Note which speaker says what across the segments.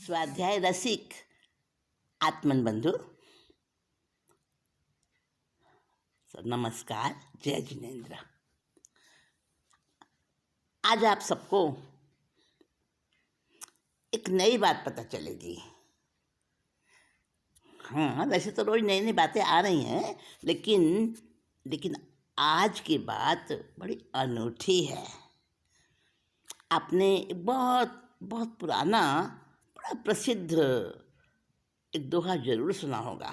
Speaker 1: स्वाध्याय रसिक आत्मन बंधु, नमस्कार, जय जिनेन्द्र। आज आप सबको एक नई बात पता चलेगी। हाँ, वैसे तो रोज नई नई बातें आ रही हैं, लेकिन आज की बात बड़ी अनूठी है। आपने बहुत बहुत पुराना, बड़ा प्रसिद्ध एक दोहा जरूर सुना होगा।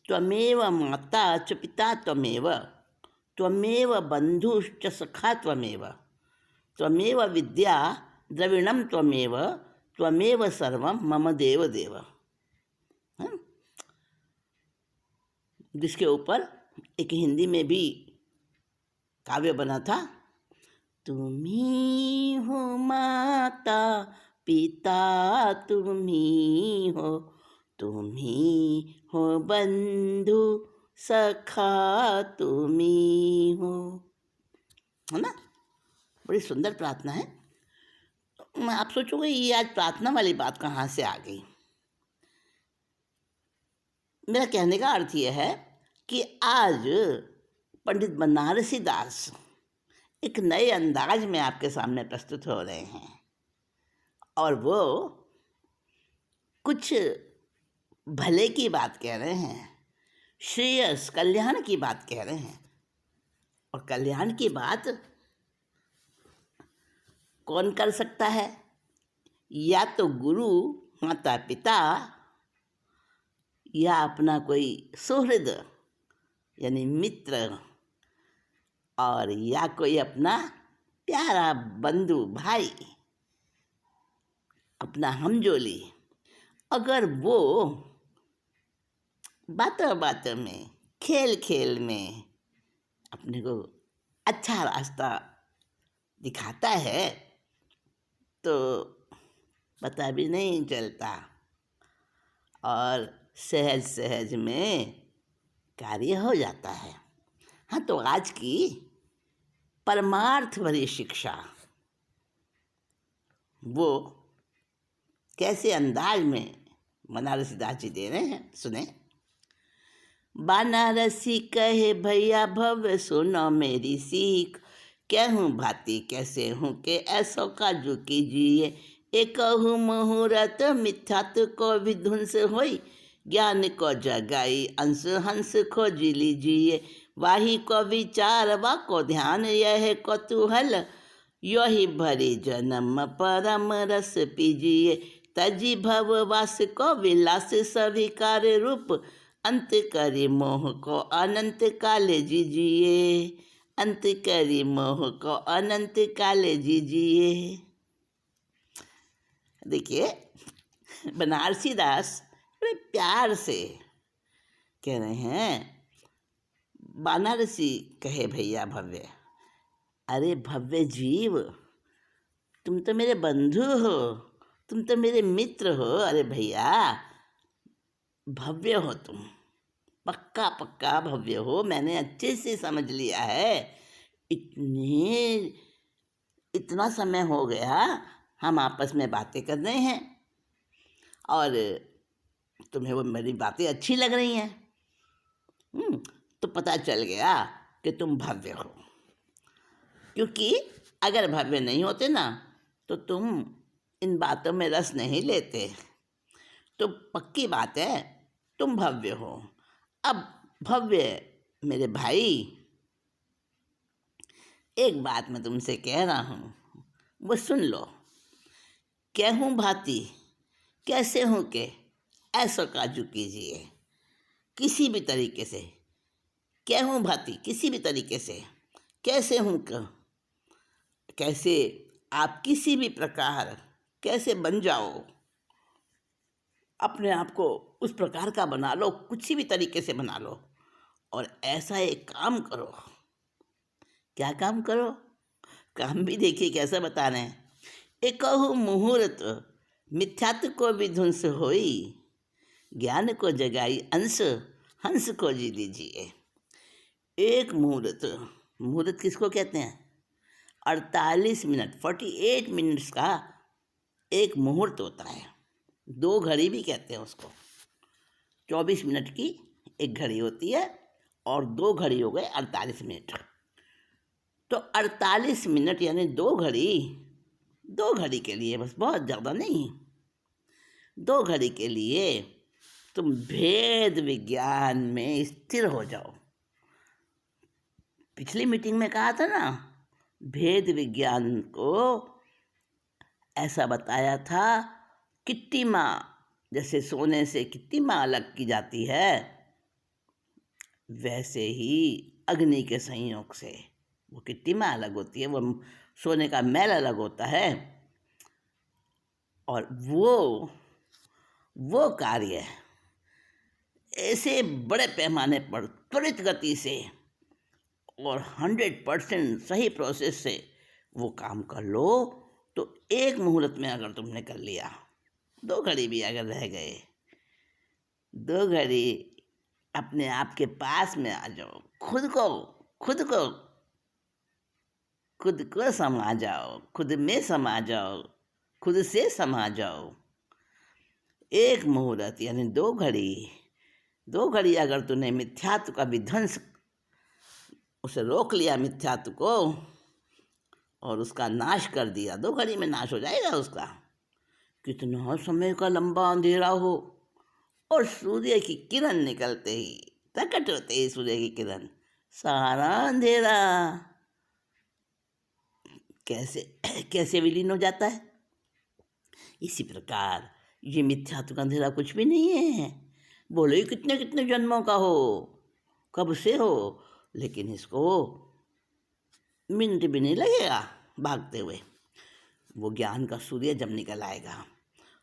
Speaker 1: त्वमेव माता च पिता त्वमेव, त्वमेव बंधुश्च सखा त्वमेव, त्वमेव विद्या द्रविणम त्वमेव, त्वमेव सर्वम मम देव देव। जिसके ऊपर एक हिंदी में भी काव्य बना था। तुम ही हो माता पिता, तुम ही हो बंधु सखा, तुम ही हो, है ना। बड़ी सुंदर प्रार्थना है। आप सोचोगे ये आज प्रार्थना वाली बात कहाँ से आ गई। मेरा कहने का अर्थ यह है कि आज पंडित बनारसी दास एक नए अंदाज में आपके सामने प्रस्तुत हो रहे हैं और वो कुछ भले की बात कह रहे हैं, श्रेयस कल्याण की बात कह रहे हैं। और कल्याण की बात कौन कर सकता है? या तो गुरु, माता पिता, या अपना कोई सुहृद यानी मित्र, और या कोई अपना प्यारा बंधु भाई, अपना हमजोली। अगर वो बातों बातों में, खेल खेल में अपने को अच्छा रास्ता दिखाता है तो पता भी नहीं चलता और सहज सहज में कार्य हो जाता है। हाँ, तो आज की परमार्थ भरी शिक्षा वो कैसे अंदाज में बनारसी दास जी दे रहे हैं, सुने। बनारसी कहे भैया भव, सुनो मेरी सीख, कहूँ भांति कैसे हूँ के ऐसो काजू कीजिए। एकहु मुहूर्त मिथ्यात को विध्वंस होई, ज्ञान को जगाई अंश हंस खोज लीजिए। वाही को विचार वा को ध्यान, यह कौतूहल यही भरी जन्म परम रस पीजिए। तजी भव वास को विलास सविकार रूप, अंत करी मोह को अनंत काले जीजिए, अंत करी मोह को अनंत काले जीजिए। देखिए, बनारसी दास बड़े प्यार से कह रहे हैं, बनारसी कहे भैया भव्य। अरे भव्य जीव, तुम तो मेरे बंधु हो, तुम तो मेरे मित्र हो। अरे भैया, भव्य हो तुम, पक्का पक्का भव्य हो। मैंने अच्छे से समझ लिया है। इतना समय हो गया हम आपस में बातें कर रहे हैं और तुम्हें वो मेरी बातें अच्छी लग रही हैं। तो पता चल गया कि तुम भव्य हो। क्योंकि अगर भव्य नहीं होते ना तो तुम इन बातों में रस नहीं लेते। तो पक्की बात है, तुम भव्य हो। अब भव्य मेरे भाई, एक बात मैं तुमसे कह रहा हूँ, वो सुन लो। कहूँ भांति कैसे हूँ के ऐसा काजू कीजिए। किसी भी तरीके से, कहूँ भांति किसी भी तरीके से, कैसे हूँ कैसे आप किसी भी प्रकार कैसे बन जाओ, अपने आप को उस प्रकार का बना लो, कुछ भी तरीके से बना लो। और ऐसा एक काम करो। क्या काम करो? काम भी देखिए कैसा बता रहे हैं। एकहु मुहूर्त मिथ्यात्व को विध्वंस होई, ज्ञान को जगाई अंश हंस को जी लीजिए। एक मुहूर्त, मुहूर्त किसको कहते हैं? 48 मिनट, 48 मिनट्स का एक मुहूर्त होता है। दो घड़ी भी कहते हैं उसको। 24 मिनट की एक घड़ी होती है और दो घड़ी हो गए 48 मिनट। तो 48 मिनट यानी दो घड़ी के लिए, बस बहुत ज़्यादा नहीं, दो घड़ी के लिए तुम भेद विज्ञान में स्थिर हो जाओ। पिछली मीटिंग में कहा था ना, भेद विज्ञान को ऐसा बताया था, किट्टी माँ जैसे सोने से किट्टी माँ अलग की जाती है, वैसे ही अग्नि के संयोग से वो किट्टी माँ अलग होती है, वो सोने का मैल अलग होता है। और वो कार्य ऐसे बड़े पैमाने पर त्वरित गति से और 100% सही प्रोसेस से वो काम कर लो, तो एक मुहूर्त में अगर तुमने कर लिया, दो घड़ी भी अगर रह गए, दो घड़ी अपने आप के पास में आ जाओ, खुद को समा जाओ, खुद में समा जाओ, खुद से समा जाओ। एक मुहूर्त यानी दो घड़ी अगर तूने मिथ्यात्व का विध्वंस, उसे रोक लिया मिथ्यात्व को और उसका नाश कर दिया, दो घड़ी में नाश हो जाएगा उसका। कितना समय का लंबा अंधेरा हो और सूर्य की किरण निकलते ही, प्रकट होते ही सूर्य की किरण, सारा अंधेरा कैसे विलीन हो जाता है। इसी प्रकार ये मिथ्यात्व का अंधेरा कुछ भी नहीं है, बोले ही कितने कितने जन्मों का हो, कब से हो, लेकिन इसको मिनट भी नहीं लगेगा भागते हुए। वो ज्ञान का सूर्य जब निकल आएगा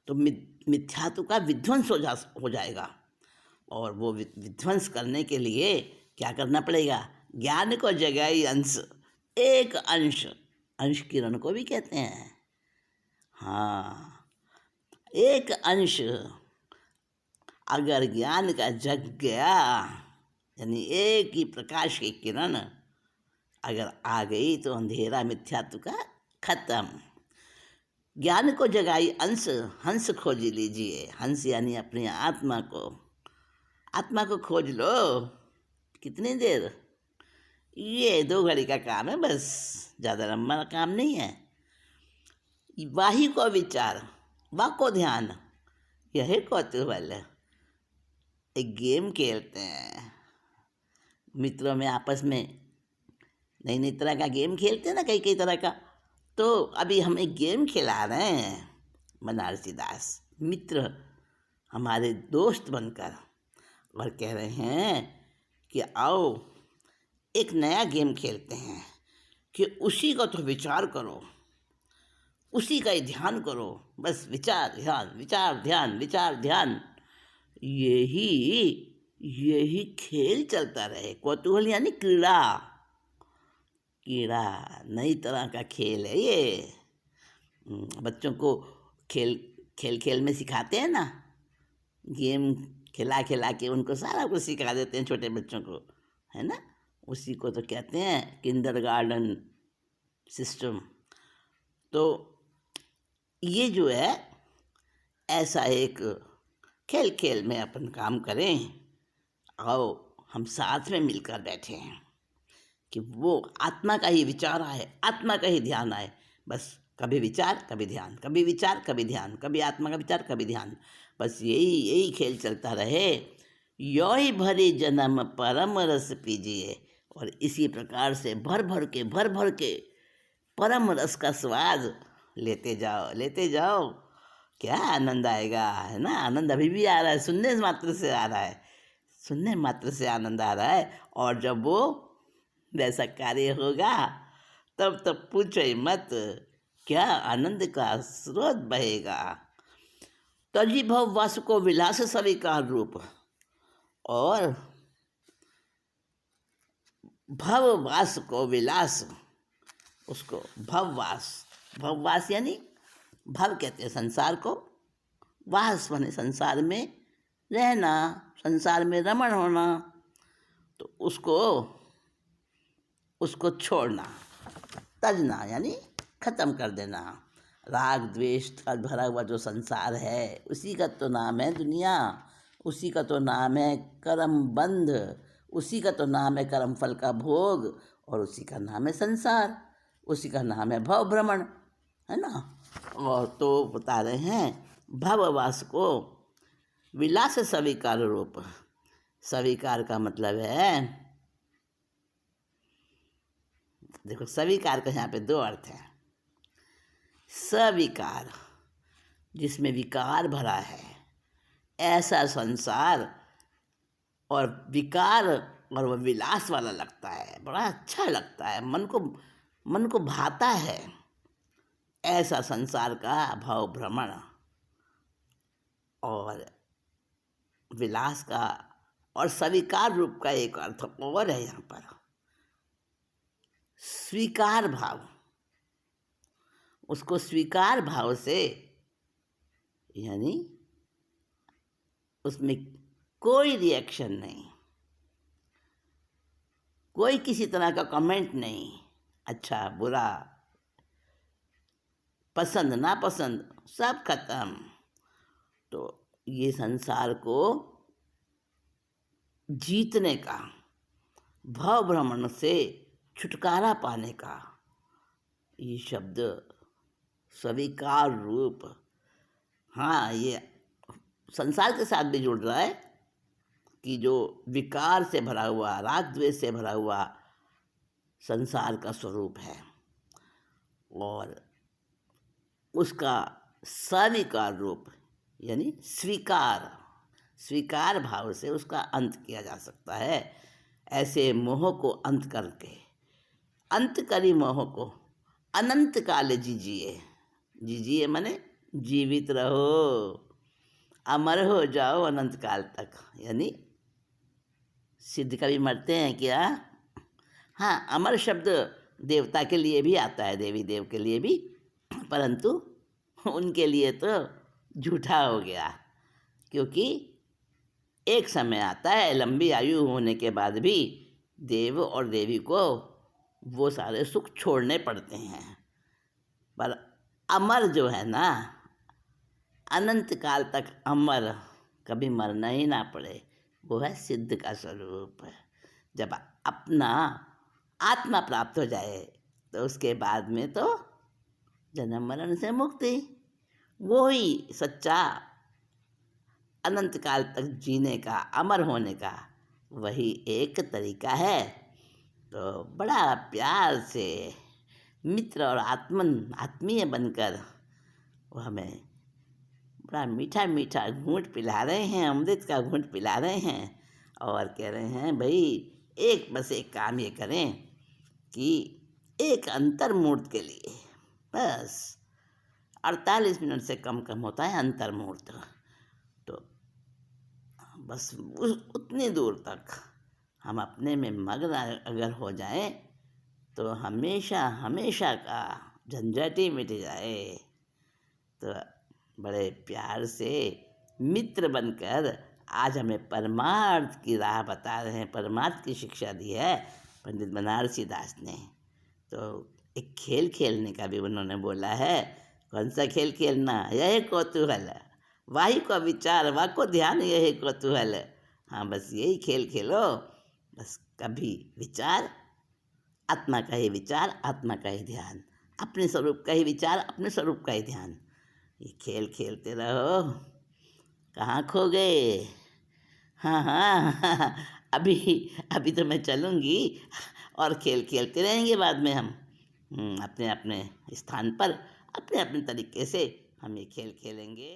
Speaker 1: तो मिथ्यात्व का विध्वंस हो जाएगा। और वो विध्वंस करने के लिए क्या करना पड़ेगा? ज्ञान को जगाई अंश, एक अंश किरण को भी कहते हैं। हाँ, एक अंश अगर ज्ञान का जग गया, यानी एक ही प्रकाश की किरण अगर आ गई, तो अंधेरा मिथ्यात्व का खत्म। ज्ञान को जगाई अंश, हंस खोज लीजिए। हंस यानी अपनी आत्मा को खोज लो। कितनी देर? ये दो घड़ी का काम है, बस ज़्यादा लंबा काम नहीं है। वाही को विचार, वाह को ध्यान, यही कौतूहल। एक गेम खेलते हैं मित्रों में, आपस में नई तरह का गेम खेलते हैं ना, कई तरह का। तो अभी हम एक गेम खिला रहे हैं, बनारसी दास मित्र हमारे दोस्त बनकर, और कह रहे हैं कि आओ एक नया गेम खेलते हैं कि उसी का तो विचार करो, उसी का ही ध्यान करो, बस विचार ध्यान, विचार ध्यान, विचार ध्यान, यही खेल चलता रहे। कौतूहल यानी कीड़ा, नई तरह का खेल है ये। बच्चों को खेल में सिखाते हैं ना, गेम खिला के उनको सारा कुछ सिखा देते हैं छोटे बच्चों को, है ना। उसी को तो कहते हैं किंडरगार्टन सिस्टम। तो ये जो है, ऐसा एक खेल में अपन काम करें। आओ हम साथ में मिलकर बैठे हैं कि वो आत्मा का ही विचार आए, आत्मा का ही ध्यान आए। बस कभी विचार कभी ध्यान, कभी विचार कभी ध्यान, कभी आत्मा का विचार कभी ध्यान, बस यही खेल चलता रहे। यो ही भरी जन्म परम रस पीजिए, और इसी प्रकार से भर भर के परम रस का स्वाद लेते जाओ। क्या आनंद आएगा, है ना। आनंद अभी भी आ रहा है, सुनने मात्र से आनंद आ रहा है। और जब वो वैसा कार्य होगा तब पूछो ही मत, क्या आनंद का स्रोत बहेगा। तजी भव वास को विलास स्वीकार रूप, और भववास को विलास, उसको भववास यानी भव कहते हैं संसार को, वास माने संसार में रहना, संसार में रमण होना। तो उसको छोड़ना, तजना यानी खत्म कर देना। राग द्वेष का भरा हुआ जो संसार है, उसी का तो नाम है दुनिया, उसी का तो नाम है कर्म बंध, उसी का तो नाम है कर्म फल का भोग, और उसी का नाम है संसार, उसी का नाम है भव भ्रमण, है ना। और तो बता रहे हैं भववास को विलास स्वीकार रूप। स्वीकार का मतलब है, देखो स्वीकार का यहाँ पे दो अर्थ है। सविकार, जिसमें विकार भरा है, ऐसा संसार, और विकार और वह विलास वाला लगता है, बड़ा अच्छा लगता है, मन को भाता है, ऐसा संसार का भाव भ्रमण और विलास का। और स्वीकार रूप का एक अर्थ और है यहाँ पर, स्वीकार भाव। उसको स्वीकार भाव से, यानी उसमें कोई रिएक्शन नहीं, कोई किसी तरह का कमेंट नहीं, अच्छा बुरा, पसंद नापसंद सब खत्म। तो ये संसार को जीतने का, भव भ्रमण से छुटकारा पाने का ये शब्द स्वीकार रूप। हाँ, ये संसार के साथ भी जुड़ रहा है कि जो विकार से भरा हुआ, राग द्वेष से भरा हुआ संसार का स्वरूप है, और उसका स्वीकार रूप यानी स्वीकार भाव से उसका अंत किया जा सकता है। ऐसे मोह को अंत करके, अंत करी मोह को अनंत काल जीजिए माने जीवित रहो, अमर हो जाओ अनंत काल तक। यानी सिद्ध कभी मरते हैं क्या? हाँ, अमर शब्द देवता के लिए भी आता है, देवी देव के लिए भी, परंतु उनके लिए तो झूठा हो गया, क्योंकि एक समय आता है लंबी आयु होने के बाद भी देव और देवी को वो सारे सुख छोड़ने पड़ते हैं। पर अमर जो है ना, अनंत काल तक अमर, कभी मरना ही ना पड़े, वो है सिद्ध का स्वरूप। जब अपना आत्मा प्राप्त हो जाए तो उसके बाद में तो जन्म मरण से मुक्ति, वो ही सच्चा अनंत काल तक जीने का, अमर होने का वही एक तरीका है। तो बड़ा प्यार से मित्र और आत्मीय बनकर वो हमें बड़ा मीठा मीठा घूंट पिला रहे हैं, अमृत का घूंट पिला रहे हैं, और कह रहे हैं भाई एक काम ये करें कि एक अंतर्मुहूर्त के लिए बस 48 मिनट से कम होता है अंतर्मुहूर्त, तो बस उतनी दूर तक हम अपने में मग्न अगर हो जाए तो हमेशा हमेशा का झंझट ही मिट जाए। तो बड़े प्यार से मित्र बनकर आज हमें परमार्थ की राह बता रहे हैं, परमार्थ की शिक्षा दी है पंडित बनारसी दास ने। तो एक खेल खेलने का भी उन्होंने बोला है। कौन सा खेल खेलना? यह कौतूहल, वाही को विचार, वाह को ध्यान, यही कौतूहल। हाँ, बस यही खेल खेलो, बस कभी विचार, आत्मा का ही विचार, आत्मा का ही ध्यान, अपने स्वरूप का ही विचार, अपने स्वरूप का ही ध्यान। ये खेल खेलते रहो, कहाँ खो गए? हाँ हाँ अभी तो मैं चलूँगी, और खेल खेलते रहेंगे बाद में हम अपने अपने स्थान पर, अपने अपने तरीके से हम ये खेल खेलेंगे।